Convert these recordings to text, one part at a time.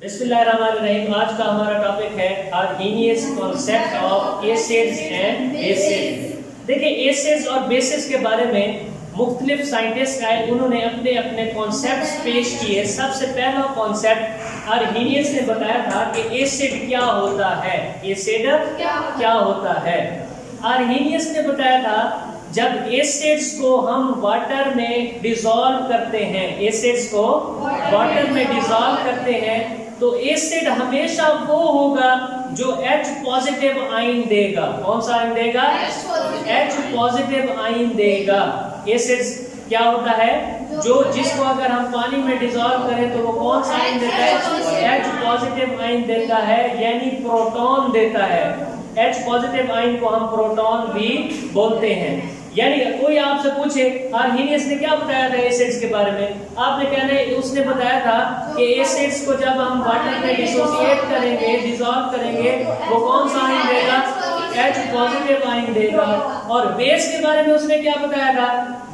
बिस्मिल्लाहिर्रहमानिर्रहीम। आज का हमारा टॉपिक है Arrhenius concept of acids and basis. देखिए, एसिड्स और बेसिस के बारे में मुख्तलिफ साइंटिस्ट आए, उन्होंने अपने अपने कॉन्सेप्ट्स पेश किए। सबसे पहला कॉन्सेप्ट आर्हीनियस ने बताया था कि एसिड क्या होता है। एसिड क्या होता है? आर्हीनियस ने बताया था जब एसिड्स को हम वाटर में डिसॉल्व करते हैं, एसिड्स को वाटर में डिसॉल्व करते हैं तो एसिड हमेशा वो होगा जो H पॉजिटिव आयन देगा। कौन सा आयन देगा? H पॉजिटिव आयन देगा। एसिड्स क्या होता है? जो जिसको अगर हम पानी में डिसॉल्व करें तो वो कौन सा आयन देता है? H पॉजिटिव आयन देता है, यानी प्रोटॉन देता है। H पॉजिटिव आयन को हम प्रोटॉन भी बोलते हैं। यानी कोई आपसे पूछे आर्हीनियस ने क्या बताया था एसिड्स के बारे में, आपने कहना है उसने बताया था कि एसिड्स को जब हम वाटर में डिसोसिएट करेंगे, डिसॉल्व करेंगे, वो कौन सा आयन देगा? H पॉजिटिव आयन देगा। और बेस के बारे में उसने क्या बताया था?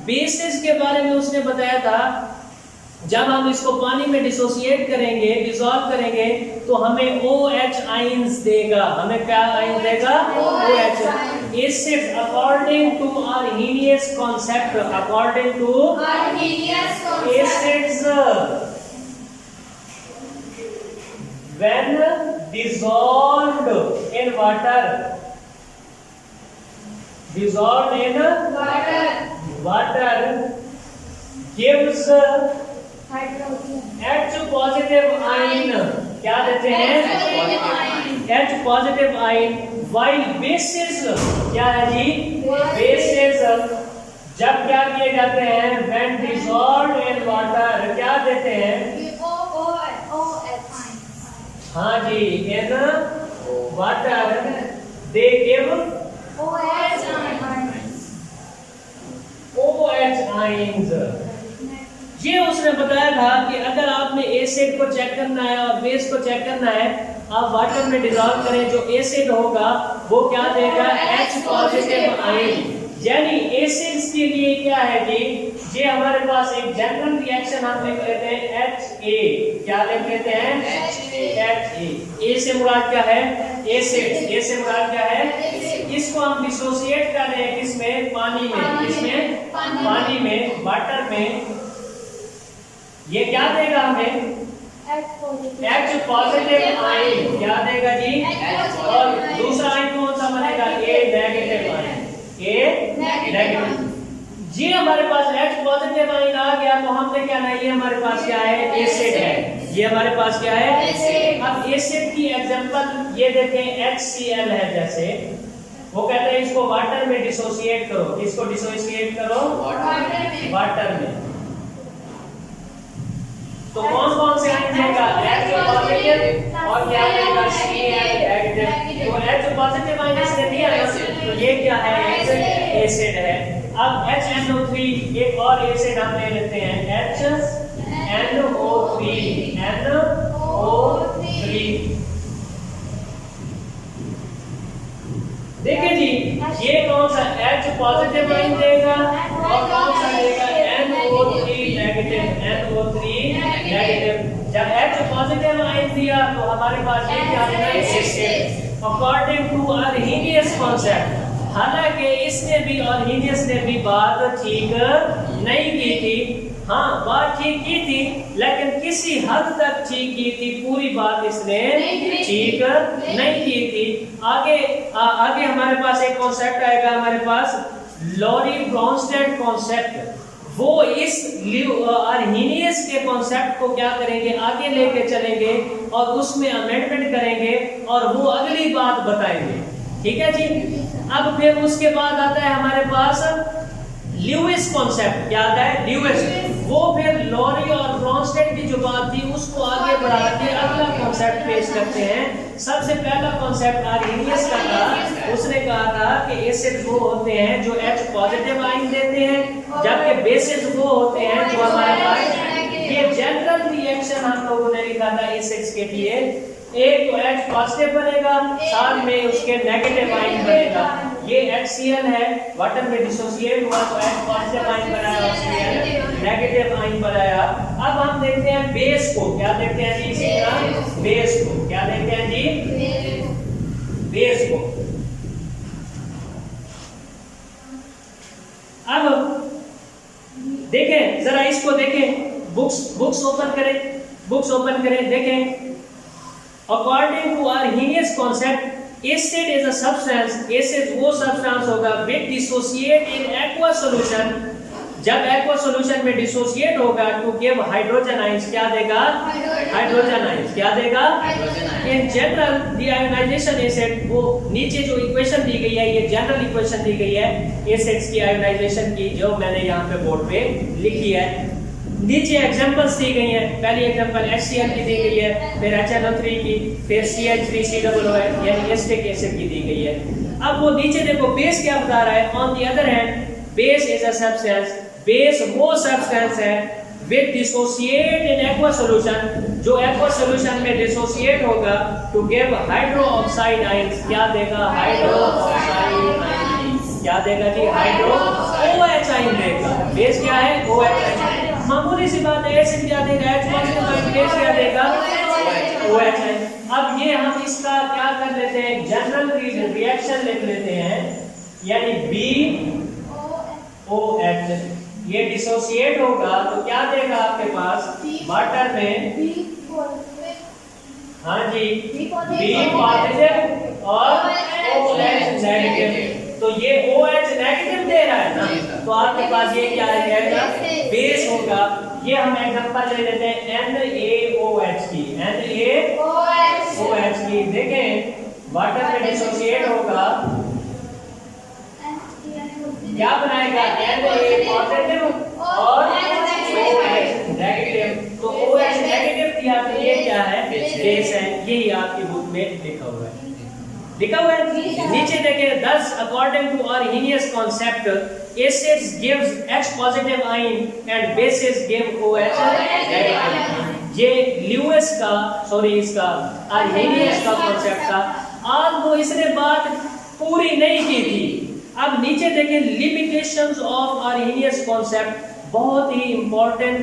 बेसिस के बारे में उसने बताया था जब हम इसको पानी में डिसोसिएट करेंगे, डिसॉल्व करेंगे तो हमें OH आयंस देगा। हमें क्या आयन देगा? OH। Acid according to Arrhenius concept, according to acids when dissolved in water, dissolved in water gives H positive ion. क्या देते हैं? H positive ion. While bases क्या है जी? बेसिस जब क्या किए जाते हैं? When dissolved in water क्या देते हैं? हाँ जी, in water they give OH ions. ये उसने बताया था कि अगर आपने एसिड को चेक करना है और बेस को चेक करना है, आप वाटर में डिसॉल्व करें, जो एसिड होगा वो क्या देगा? H positive ion. यानी एसिड्स के लिए क्या है जी? ये हमारे पास एक जनरल रिएक्शन हम लिख लेते हैं HA। क्या लिख लेते हैं? HA। ए से मुराद क्या है? एसिड। ए से मुराद क्या है? इसको हम डिसोसिएट कर रहे हैं किसमें? पानी में। किसमें? पानी में, वाटर में। ये क्या देगा हमें? H positive ion. क्या देगा जी? और दूसरा आयन कौन सा बनेगा? A negative ion. A negative. जी हमारे पास H पॉजिटिव आयन आ गया तो हमने क्या ना, ये हमारे पास क्या है? एसिड है। ये हमारे पास क्या है? अब एसिड की एग्जांपल ये देखें, HCl है। जैसे वो कहते हैं इसको वाटर में डिसोसिएट करो। इसको डिसोसिएट करो वाटर में, तो कौन कौन से आयन देगा? H पॉजिटिव और क्या देगा? Cl negative. तो H पॉजिटिव आयन इसने दिया है, तो ये क्या है? एसिड है। अब HNO3 एक और एसिड हम ले लेते हैं, HNO3। देखिए जी, ये कौन सा? H पॉजिटिव आयन देगा और कौन सा देगा? NO3 negative. जब H पॉजिटिव आयन दिया तो हमारे पास ये क्या है? Acid. According to Arrhenius concept. हालांकि इसने भी, आर्हीनियस ने भी बात ठीक नहीं की थी। हाँ, बात ठीक की थी, लेकिन किसी हद तक ठीक की थी, पूरी बात इसने ठीक नहीं की थी। आगे हमारे पास एक कॉन्सेप्ट आएगा, हमारे पास लॉरी ब्रॉन्स्टेड कॉन्सेप्ट। वो इस आर्हीनियस के कॉन्सेप्ट को क्या करेंगे? आगे लेके चलेंगे और उसमें अमेंडमेंट करेंगे और वो अगली बात बताएंगे। ठीक है जी। अब फिर उसके बाद आता है हमारे पास ल्यूइस कॉन्सेप्ट। क्या आता है? ल्यूइस। वो फिर लॉरी और ब्रॉन्स्टेड की जो बात थी उसको आगे बढ़ा के अगला कॉन्सेप्ट पेश करते हैं। सबसे पहला कॉन्सेप्ट आर्हीनियस का था। उसने कहा था कि एसिड वो होते हैं जो H पॉजिटिव आयन देते हैं, जबकि बेसिस वो होते हैं जो हमारे पास, ये जनरल रिएक्शन हम लोगों ने लिखा था एसिड्स के लिए। एक तो H पॉजिटिव बनेगा, साथ में उसके नेगेटिव आयन बनेगा। ये HCl है, वाटर में डिसोसिएट हुआ तो H पॉजिटिव आयन बनाया, HCl नेगेटिव आयन बनाया। अब हम देखते हैं बेस को। क्या देखते हैं जी? इसी तरह बेस को क्या देखते हैं जी, बेस को। अब देखें जरा इसको देखें, बुक्स ओपन करें, देखें according to Arrhenius concept acid is a substance, acid वो सब्सटेंस होगा which dissociate in aqua solution, जब एक्वा सॉल्यूशन में डिसोसिएट होगा टू गिव हाइड्रोजन आयंस, क्या देगा, हाइड्रोजन आयंस, क्या देगा। In general the ionization acid, वो नीचे जो इक्वेशन दी गई है ये जनरल इक्वेशन दी गई है एसिड्स की आयोनाइजेशन की, जो मैंने यहाँ पे बोर्ड पे लिखी है। नीचे एग्जांपल्स दी गई हैं, पहली एग्जांपल HCl की दी गई है, फिर HNO3 की, फिर CH3COO यानी एसिटिक एसिड की दी गई है। अब वो नीचे देखो बेस क्या बता रहा है, on the other hand base is a substance, base वो सब्सटेंस है which dissociate in aqua solution, जो एक्वा सॉल्यूशन में डिसोसिएट होगा to give hydroxide ions, क्या देगा, हाइड्रो ऑक्साइड आयंस, क्या देगा जी, हाइड्रो OH आयन देगा। बेस क्या है, OH आयन। मामूली सी बात है, एसिड क्या देगा, H पॉजिटिव आयन, बेस क्या देगा, OH आयन। अब ये हम इसका क्या कर लेते हैं, जनरल रिएक्शन लिख लेते हैं, यानी BOH, ये डिसोसिएट होगा तो क्या देगा आपके पास वाटर में, हाँ जी, B पॉजिटिव और OH नेगेटिव, तो ये OH नेगेटिव दे रहा है ना, तो आपके पास ये क्या आ जाएगा, बेस होगा। ये हम एग्जांपल ले लेते हैं NaOH की, NaOH की, देखें वाटर में डिसोसिएट होगा, क्या बनाएगा, Na पॉजिटिव और OH नेगेटिव, तो OH नेगेटिव दिया तो ये क्या है, बेस है, यही आपकी बुक में लिखा हुआ है, नीचे देखें। thus according to Arrhenius concept acids gives H positive ion and bases give OH negative। ये ल्यूइस का इसका Arrhenius का कॉन्सेप्ट था, आज वो इसने बात पूरी नहीं की थी। अब नीचे देखें लिमिटेशंस ऑफ Arrhenius कॉन्सेप्ट, बहुत ही इंपॉर्टेंट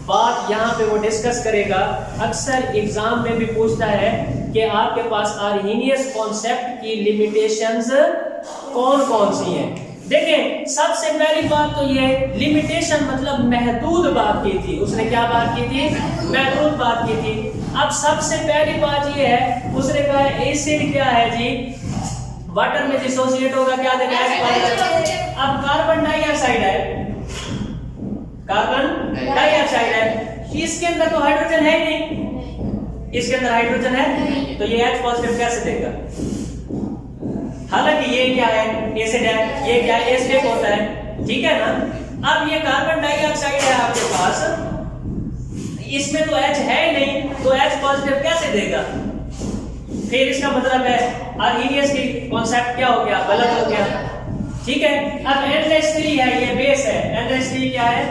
बात यहाँ पे वो डिस्कस करेगा। अक्सर एग्जाम में भी पूछता है कि आपके पास आर्हीनियस कॉन्सेप्ट की लिमिटेशंस कौन कौन सी हैं। देखें सबसे पहली बात तो ये लिमिटेशन मतलब महदूद बात की थी, उसने क्या बात की थी, महदूद बात की थी। अब सबसे पहली बात ये है, उसने कहा एसिड क्या है जी, वाटर में डिसोसिएट होगा, क्या देगा, अब कार्बन डाइऑक्साइड है, कार्बन डाइऑक्साइड है, इसके अंदर तो हाइड्रोजन है ही नहीं, इसके अंदर हाइड्रोजन है तो ये H पॉजिटिव कैसे देगा, हालांकि ये क्या है, एसिड है, ये क्या एसिडिक होता है, ठीक है ना। अब ये कार्बन डाइऑक्साइड है आपके पास, इसमें तो H है ही नहीं, तो H पॉजिटिव कैसे देगा, फिर इसका मतलब है आर्हीनियस की कॉन्सेप्ट क्या हो गया, गलत हो गया, ठीक है। अब NH3 है, ये बेस है, NH3 क्या है,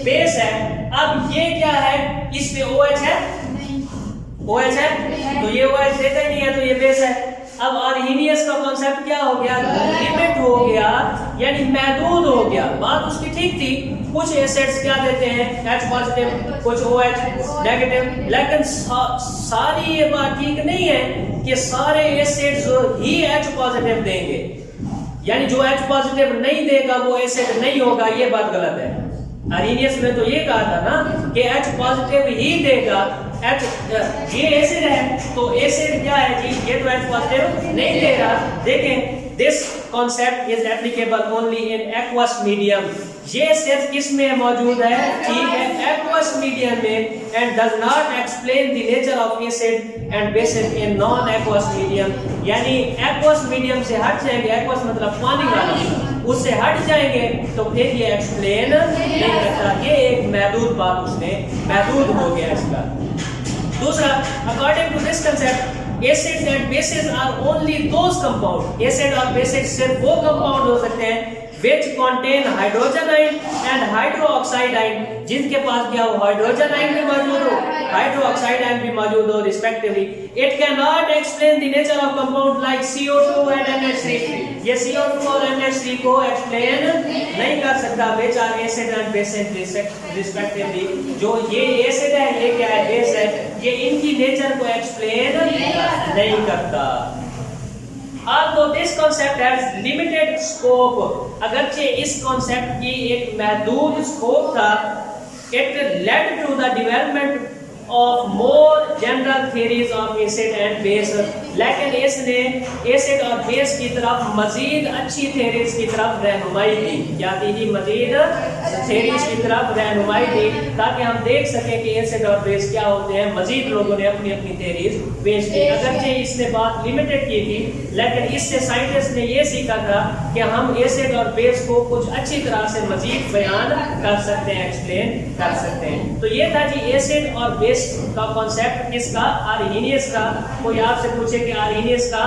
बेस है। अब ये क्या है, इसमें OH है, OH है, तो ये OH देता ही नहीं है, तो ये बेस है। अब आर्हीनियस का कॉन्सेप्ट क्या हो गया, लिमिट हो गया, यानी महदूद हो गया। बात उसकी ठीक थी, कुछ एसिड्स क्या देते हैं H पॉजिटिव, कुछ OH नेगेटिव, लेकिन सारी ये बात ठीक नहीं है कि सारे एसिड्स ही H पॉजिटिव देंगे, यानी जो H पॉजिटिव नहीं देगा वो एसिड नहीं होगा, ये बात गलत है। आर्हीनियस में तो ये कहा था ना कि H पॉजिटिव ही देगा, ये एसिड है तो एसिड क्या है जी, ये तो H पॉजिटिव नहीं दे रहा। देखें this concept is applicable only in aqueous medium, ये सिर्फ किसमें मौजूद है, ठीक है, एक्वस मीडियम में, and does not explain the nature of acid and bases in non aqueous medium, यानी एक्वस मीडियम से हट जाएंगे, एक्वस मतलब पानी वाला, उससे हट जाएंगे तो फिर ये एक्सप्लेन नहीं करता। ये एक महदूद बात, उसने महदूद हो गया इसका। दूसरा, according to this concept acids and bases are only those compound, acid और बेसिस सिर्फ वो कंपाउंड हो सकते हैं which contain hydrogen ion and hydroxide ion, जिनके पास क्या हो हाइड्रोजन आयन भी मौजूद हो, हाइड्रोक्साइड आयन भी मौजूद हो respectively. It cannot explain the nature of compound like CO2 and NH3। ये CO2 और NH3 को एक्सप्लेन नहीं कर सकता, which are acid and base respectively. जो ये एसिड है ये क्या है बेस है, ये इनकी नेचर को एक्सप्लेन नहीं करता। Although this concept has limited scope, अगरचे इस कॉन्सेप्ट की एक महदूद स्कोप था, it led to the development of more general theories of acid and base, लेकिन इसने एसिड और बेस की तरफ मजीद अच्छी थेरीज की तरफ रहनुमाई दी। क्या दी? मजीद थेरीज की तरफ रहनुमाई दी, ताकि हम देख सकें कि एसिड और बेस क्या होते हैं। मजीद लोगों ने अपनी अपनी थेरीज पेश की। अगरचे इसने बात लिमिटेड की थी, लेकिन इससे साइंटिस्ट ने ये सीखा था कि हम एसिड और बेस को कुछ अच्छी तरह से मजीद बयान कर सकते हैं, एक्सप्लेन कर सकते हैं। तो ये था जी एसिड और बेस का कॉन्सेप्ट किसका? आर्हीनियस का। कोई आपसे पूछे कि आर्हीनियस का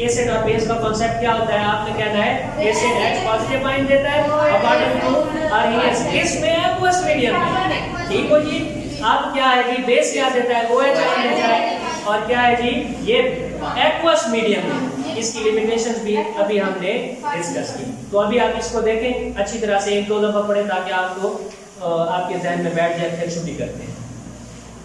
एसिड और बेस का कॉन्सेप्ट क्या होता है, आपने कहना है एसिड H पॉजिटिव आयन देता है अकॉर्डिंग टू आर्हीनियस। किसमें? एक्वस मीडियम में। ठीक हो जी। अब क्या है जी? बेस क्या देता है? OH आयन देता है। और क्या है जी? ये एक्वस मीडियम में। इसकी लिमिटेशंस भी अभी हमने डिस्कस की। तो अभी आप इसको देखें अच्छी तरह से, 1-2 दफा पढ़ें ताकि आपको आपके जहन में बैठ जाए। फिर छुट्टी करते हैं।